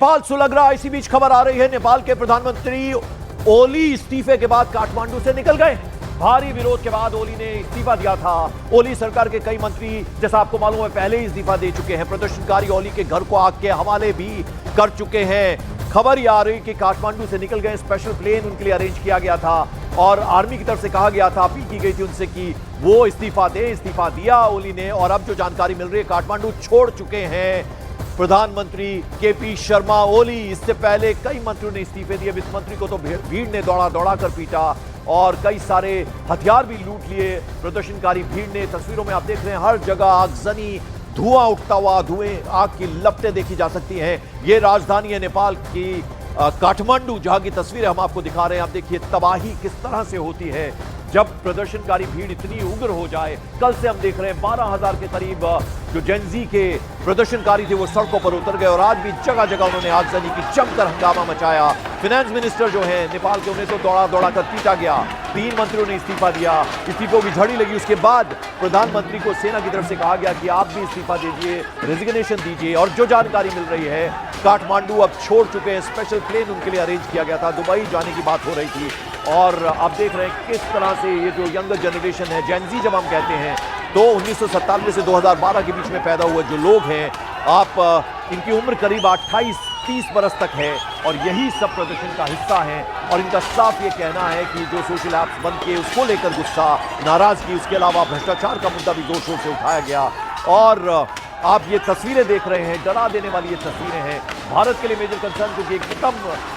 नेपाल सुलग रहा। इसी बीच खबर आ रही है नेपाल के प्रधानमंत्री ओली इस्तीफे के बाद काठमांडू से निकल गए। भारी विरोध के बाद ओली ने इस्तीफा दिया था। ओली सरकार के कई मंत्री, जैसा आपको मालूम है, पहले ही इस्तीफा दे चुके हैं। प्रदर्शनकारी ओली के घर को आग के हवाले भी कर चुके हैं। खबर ये आ रही कि काठमांडू से निकल गए। स्पेशल प्लेन उनके लिए अरेंज किया गया था और आर्मी की तरफ से कहा गया था, अपील की गई थी उनसे कि वो इस्तीफा दे। इस्तीफा दिया ओली ने और अब जो जानकारी मिल रही है, काठमांडू छोड़ चुके हैं प्रधानमंत्री केपी शर्मा ओली। इससे पहले कई मंत्रियों ने इस्तीफे दिए। वित्त मंत्री को तो भीड़ ने दौड़ा दौड़ा कर पीटा और कई सारे हथियार भी लूट लिए प्रदर्शनकारी भीड़ ने। तस्वीरों में आप देख रहे हैं हर जगह आगजनी, धुआं उठता हुआ, धुएं, आग की लपटें देखी जा सकती हैं। ये राजधानी है नेपाल की काठमांडू, जहां की तस्वीरें हम आपको दिखा रहे हैं। आप देखिए तबाही किस तरह से होती है जब प्रदर्शनकारी भीड़ इतनी उग्र हो जाए। कल से हम देख रहे हैं 12,000 के करीब जो जेनजी के प्रदर्शनकारी थे वो सड़कों पर उतर गए और आज भी जगह जगह उन्होंने आगजनी की, जमकर हंगामा मचाया। फाइनेंस मिनिस्टर जो है नेपाल के, उन्हें तो दौड़ा दौड़ा कर पीटा गया। 3 मंत्रियों ने इस्तीफा दिया। इस्तीफों की झड़ी लगी। उसके बाद प्रधानमंत्री को सेना की तरफ से कहा गया कि आप भी इस्तीफा दीजिए, रेजिग्नेशन दीजिए। और जो जानकारी मिल रही है, काठमांडू अब छोड़ चुके हैं। स्पेशल प्लेन उनके लिए अरेंज किया गया था। दुबई जाने की बात हो रही थी और आप देख रहे हैं किस तरह से ये जो यंगर जनरेशन है, जेनजी जब हम कहते हैं, तो 1997 से 2012 के बीच में पैदा हुए जो लोग हैं, आप इनकी उम्र करीब 28-30 बरस तक है और यही सब प्रदर्शन का हिस्सा है। और इनका साफ ये कहना है कि जो सोशल ऐप्स बंद किए उसको लेकर गुस्सा, नाराजगी, उसके अलावा भ्रष्टाचार का मुद्दा भी जोर शोर से उठाया गया। और आप ये तस्वीरें देख रहे हैं, डरा देने वाली ये तस्वीरें हैं। भारत के लिए मेजर कंसर्न, क्योंकि एकदम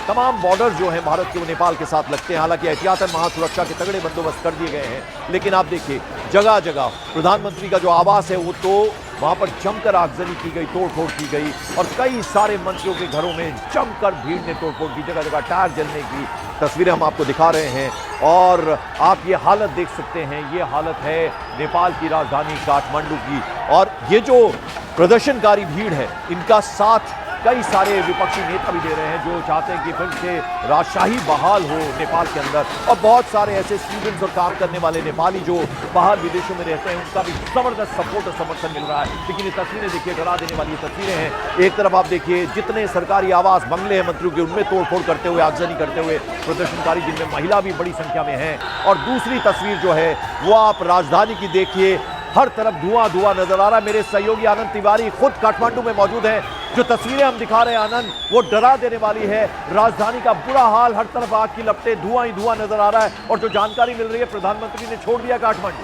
तमाम बॉर्डर जो हैं भारत के वो नेपाल के साथ लगते हैं। हालांकि एहतियातन महासुरक्षा के तगड़े बंदोबस्त कर दिए गए हैं, लेकिन आप देखिए जगह जगह प्रधानमंत्री का जो आवास है वो तो वहां पर जमकर आगजनी की गई, तोड़फोड़ की गई और कई सारे मंत्रियों के घरों में जमकर भीड़ ने तोड़फोड़ की। जगह जगह टायर जलने की तस्वीरें हम आपको दिखा रहे हैं और आप ये हालत देख सकते हैं। ये हालत है नेपाल की राजधानी काठमांडू की। और ये जो प्रदर्शनकारी भीड़ है, इनका साथ कई सारे विपक्षी नेता भी दे रहे हैं जो चाहते हैं कि फिर से राजशाही बहाल हो नेपाल के अंदर। और बहुत सारे ऐसे स्टूडेंट्स और काम करने वाले नेपाली जो बाहर विदेशों में रहते हैं, उनका भी जबरदस्त सपोर्ट और समर्थन मिल रहा है। लेकिन ये तस्वीरें देखिए, डरा देने वाली ये तस्वीरें हैं। एक तरफ आप देखिए जितने सरकारी आवास, बंगले हैं मंत्रियों के, उनमें तोड़फोड़ करते हुए, आगजनी करते हुए प्रदर्शनकारी, जिनमें महिला भी बड़ी संख्या में है। और दूसरी तस्वीर जो है वो आप राजधानी की देखिए, हर तरफ धुआं धुआं नजर आ रहा है। मेरे सहयोगी आनंद तिवारी खुद काठमांडू में मौजूद हैं। जो तस्वीरें हम दिखा रहे हैं आनंद, वो डरा देने वाली है। राजधानी का बुरा हाल, हर तरफ आग की लपटें, धुआं ही धुआं नजर आ रहा है। और जो जानकारी मिल रही है, प्रधानमंत्री ने छोड़ दिया काठमांडू।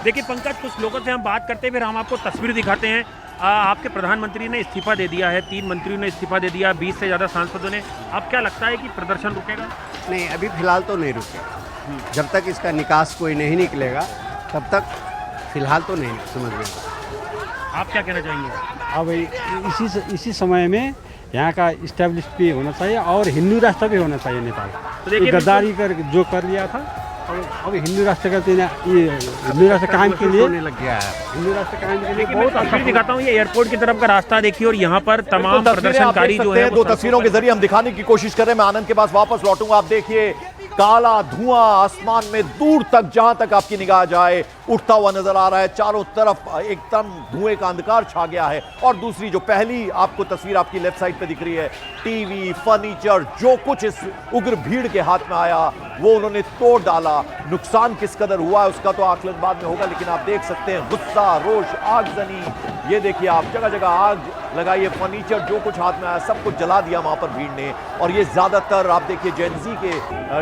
देखिए पंकज, कुछ लोगों से हम बात करते फिर हम आपको तस्वीर दिखाते हैं। आपके प्रधानमंत्री ने इस्तीफा दे दिया है, 3 मंत्रियों ने इस्तीफा दे दिया, 20 से ज़्यादा सांसदों ने। अब क्या लगता है कि प्रदर्शन रुकेगा? नहीं, अभी फिलहाल तो नहीं रुकेगा। जब तक इसका निकास कोई नहीं निकलेगा तब तक फिलहाल तो नहीं समझ में। आप क्या कहना चाहेंगे? अब इसी समय में यहाँ का इस्टेब्लिश भी होना चाहिए और हिंदू राष्ट्र भी होना चाहिए नेपाल। तो देखिए गद्दारी कर जो कर लिया था, अब हिंदू राष्ट्र का ये हिंदू राष्ट्र कायम के लिए होने लग गया है। हिंदू राष्ट्र कायम के लिए बहुत तस्वीर दिखाता हूँ। ये एयरपोर्ट की तरफ का रास्ता देखिए और यहाँ पर तमाम प्रदर्शनकारी जो है, दो तस्वीरों के जरिए हम दिखाने की कोशिश कर रहे हैं। मैं आनंद के पास वापस लौटूंगा। आप देखिए काला धुआं आसमान में दूर तक, जहां तक आपकी निगाह जाए, उठता हुआ नजर आ रहा है। चारों तरफ एकदम धुएं का अंधकार छा गया है। और दूसरी जो पहली आपको तस्वीर आपकी लेफ्ट साइड पे दिख रही है, टीवी, फर्नीचर, जो कुछ इस उग्र भीड़ के हाथ में आया वो उन्होंने तोड़ डाला। नुकसान किस कदर हुआ है उसका तो आकलन बाद में होगा, लेकिन आप देख सकते हैं गुस्सा, रोष, आगजनी। ये देखिए आप, जगह जगह आग लगाई है। फर्नीचर, जो कुछ हाथ में आया सब कुछ जला दिया वहां पर भीड़ ने। और ये ज्यादातर आप देखिए जेनजी के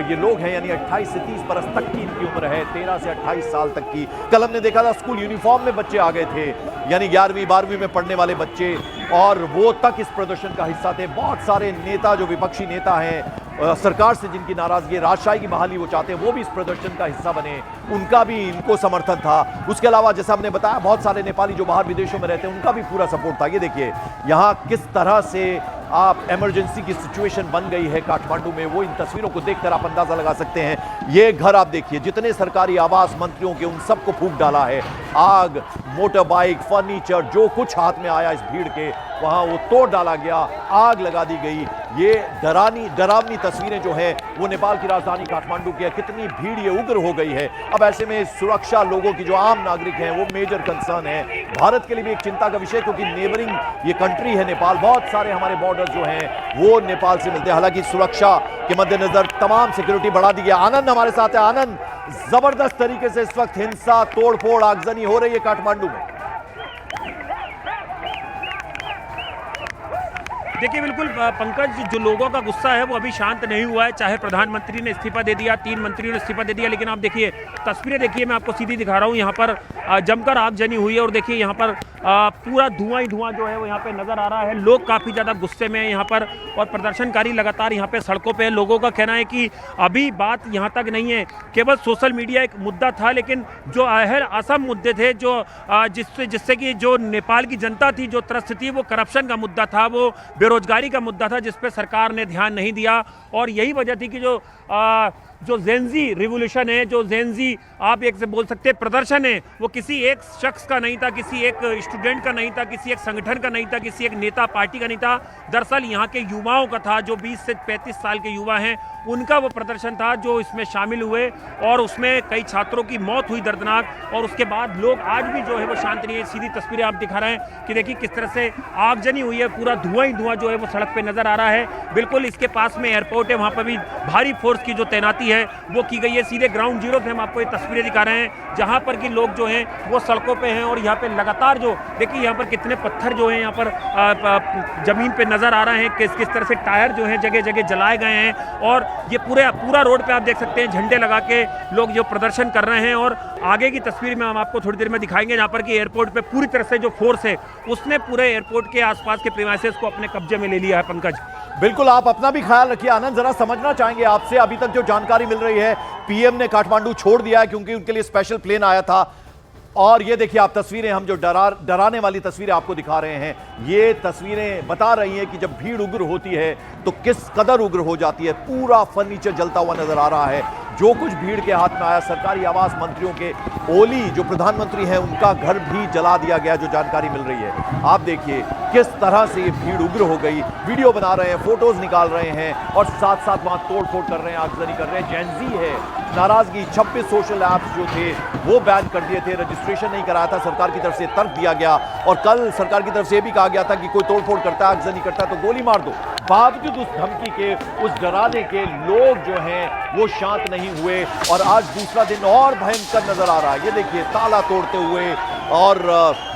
ये लोग हैं, यानी 28 से 30 बरस तक की इनकी उम्र है, 13 से 28 साल तक की। कल हमने देखा था स्कूल यूनिफॉर्म में बच्चे आ गए थे, यानी 11वीं 12वीं में पढ़ने वाले बच्चे, और वो तक इस प्रदर्शन का हिस्सा थे। बहुत सारे नेता, जो विपक्षी नेता हैं, सरकार से जिनकी नाराजगी, राजशाही की बहाली वो चाहते हैं, वो भी इस प्रदर्शन का हिस्सा बने। उनका भी इनको समर्थन था। उसके अलावा जैसा हमने बताया, बहुत सारे नेपाली जो बाहर विदेशों में रहते हैं, उनका भी पूरा सपोर्ट था। ये देखिए यहाँ किस तरह से आप इमरजेंसी की सिचुएशन बन गई है काठमांडू में, वो इन तस्वीरों को देखकर आप अंदाजा लगा सकते हैं। ये घर आप देखिए, जितने सरकारी आवास मंत्रियों के, उन सबको फूंक डाला है। आग, मोटर बाइक, फर्नीचर, जो कुछ हाथ में आया इस भीड़ के, वहां वो तोड़ डाला गया, आग लगा दी गई। ये डरावनी तस्वीरें जो है वो नेपाल की राजधानी काठमांडू की है। कितनी भीड़ ये उग्र हो गई है। अब ऐसे में सुरक्षा लोगों की, जो आम नागरिक हैं, वो मेजर कंसर्न है। भारत के लिए भी एक चिंता का विषय, क्योंकि नेबरिंग ये कंट्री है नेपाल। बहुत सारे हमारे बॉर्डर जो हैं वो नेपाल से मिलते हैं। हालांकि सुरक्षा के मद्देनजर तमाम सिक्योरिटी बढ़ा दी गई। आनंद हमारे साथ है। आनंद, जबरदस्त तरीके से इस वक्त हिंसा, तोड़फोड़, आगजनी हो रही है काठमांडू में। देखिए बिल्कुल पंकज, जो लोगों का गुस्सा है वो अभी शांत नहीं हुआ है। चाहे प्रधानमंत्री ने इस्तीफा दे दिया, 3 मंत्रियों ने इस्तीफा दे दिया, लेकिन आप देखिए तस्वीरें देखिए, मैं आपको सीधी दिखा रहा हूँ। यहाँ पर जमकर आगजनी हुई है और देखिए यहाँ पर पूरा धुआं ही धुआं जो है वो यहाँ पे नजर आ रहा है। लोग काफ़ी ज़्यादा गुस्से में हैं यहाँ पर और प्रदर्शनकारी लगातार यहाँ पे सड़कों पे। लोगों का कहना है कि अभी बात यहाँ तक नहीं है, केवल सोशल मीडिया एक मुद्दा था, लेकिन जो असम मुद्दे थे, जो जिससे कि जो नेपाल की जनता थी जो त्रस्त थी, वो करप्शन का मुद्दा था, वो बेरोजगारी का मुद्दा था, जिस पे सरकार ने ध्यान नहीं दिया। और यही वजह थी कि जो जेनजी रिवोल्यूशन है, जो जेनजी आप एक से बोल सकते हैं प्रदर्शन है, वो किसी एक शख्स का नहीं था, किसी एक स्टूडेंट का नहीं था, किसी एक संगठन का नहीं था, किसी एक नेता पार्टी का नहीं था। दरअसल यहाँ के युवाओं का था, जो 20 से 35 साल के युवा हैं, उनका वो प्रदर्शन था जो इसमें शामिल हुए और उसमें कई छात्रों की मौत हुई दर्दनाक। और उसके बाद लोग आज भी जो है वो शांत नहीं है। सीधी तस्वीरें आप दिखा रहे हैं कि देखिए किस तरह से आगजनी हुई है, पूरा धुआं ही धुआं जो है वो सड़क पे नजर आ रहा है। बिल्कुल इसके पास में एयरपोर्ट है, वहाँ पर भी भारी फोर्स की जो तैनाती है वो की गई है। सीधे ग्राउंड जीरो से हम आपको ये तस्वीरें दिखा रहे हैं, जहाँ पर कि लोग जो हैं वो सड़कों पे हैं और यहाँ पे लगातार जो देखिए यहाँ पर कितने पत्थर जो हैं यहाँ पर जमीन पे नजर आ रहे हैं, किस तरह से टायर जो हैं जगह जगह जलाए गए हैं। और ये पूरा रोड पे आप देख सकते हैं झंडे लगा के लोग जो प्रदर्शन कर रहे हैं। और आगे की तस्वीर में हम आपको थोड़ी देर में दिखाएंगे, जहाँ पर कि एयरपोर्ट पे पूरी तरह से जो फोर्स है उसने पूरे एयरपोर्ट के आसपास के प्रीमाइसेस को अपने कब्जे में ले लिया है। पंकज, बिल्कुल, आप अपना भी ख्याल रखिए। आनंद, जरा समझना चाहेंगे आपसे, अभी तक जो जानकारी मिल रही है, पीएम ने काठमांडू छोड़ दिया है क्योंकि उनके लिए स्पेशल प्लेन आया था। और ये देखिए आप तस्वीरें, हम जो डराने वाली तस्वीरें आपको दिखा रहे हैं, ये तस्वीरें बता रही हैं कि जब भीड़ उग्र होती है तो किस कदर उग्र हो जाती है। पूरा फर्नीचर जलता हुआ नजर आ रहा है। जो कुछ भीड़ के हाथ में आया, सरकारी आवास मंत्रियों के, ओली जो प्रधानमंत्री हैं उनका घर भी जला दिया गया, जो जानकारी मिल रही है। आप देखिए किस तरह से ये भीड़ उग्र हो गई। वीडियो बना रहे हैं, फोटोज निकाल रहे हैं और साथ साथ वहां तोड़ फोड़ कर रहे हैं, आगजनी कर रहे हैं। जेनजी है, नाराजगी। 26 सोशल ऐप्स जो थे वो बैन कर दिए थे, रजिस्ट्रेशन नहीं कराया था, सरकार की तरफ से तर्क दिया गया। और कल सरकार की तरफ से भी कहा गया था कि कोई तोड़फोड़ करता है, आगजनी करता है तो गोली मार दो। बावजूद उस धमकी के, उस डराने के, लोग जो हैं वो शांत नहीं हुए। और आज दूसरा दिन और भयंकर नजर आ रहा है। ये देखिए ताला तोड़ते हुए और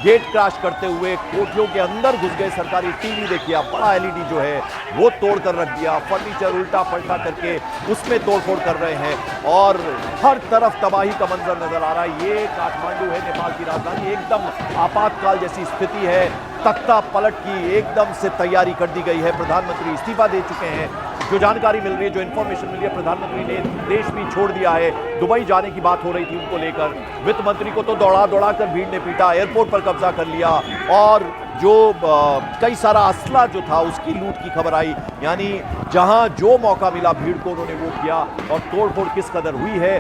गेट क्रैश करते हुए कोठियों के अंदर घुस गए। सरकारी टीवी देखिए आप, बड़ा एलईडी जो है वो तोड़ कर रख दिया, फर्नीचर उल्टा पलटा करके उसमें तोड़फोड़ कर रहे हैं और हर तरफ तबाही का मंजर नजर आ रहा है। ये काठमांडू है, नेपाल की राजधानी। एकदम आपातकाल जैसी स्थिति है। तख्ता पलट की एकदम से तैयारी कर दी गई है। प्रधानमंत्री इस्तीफा दे चुके हैं। जो जानकारी मिल रही है, जो इन्फॉर्मेशन मिल रही है, प्रधानमंत्री ने देश भी छोड़ दिया है। दुबई जाने की बात हो रही थी उनको लेकर। वित्त मंत्री को तो दौड़ा कर भीड़ ने पीटा, एयरपोर्ट पर कब्जा कर लिया और जो कई सारा असला जो था उसकी लूट की खबर आई। यानी जहां जो मौका मिला भीड़ को उन्होंने वो किया और तोड़फोड़ किस कदर हुई है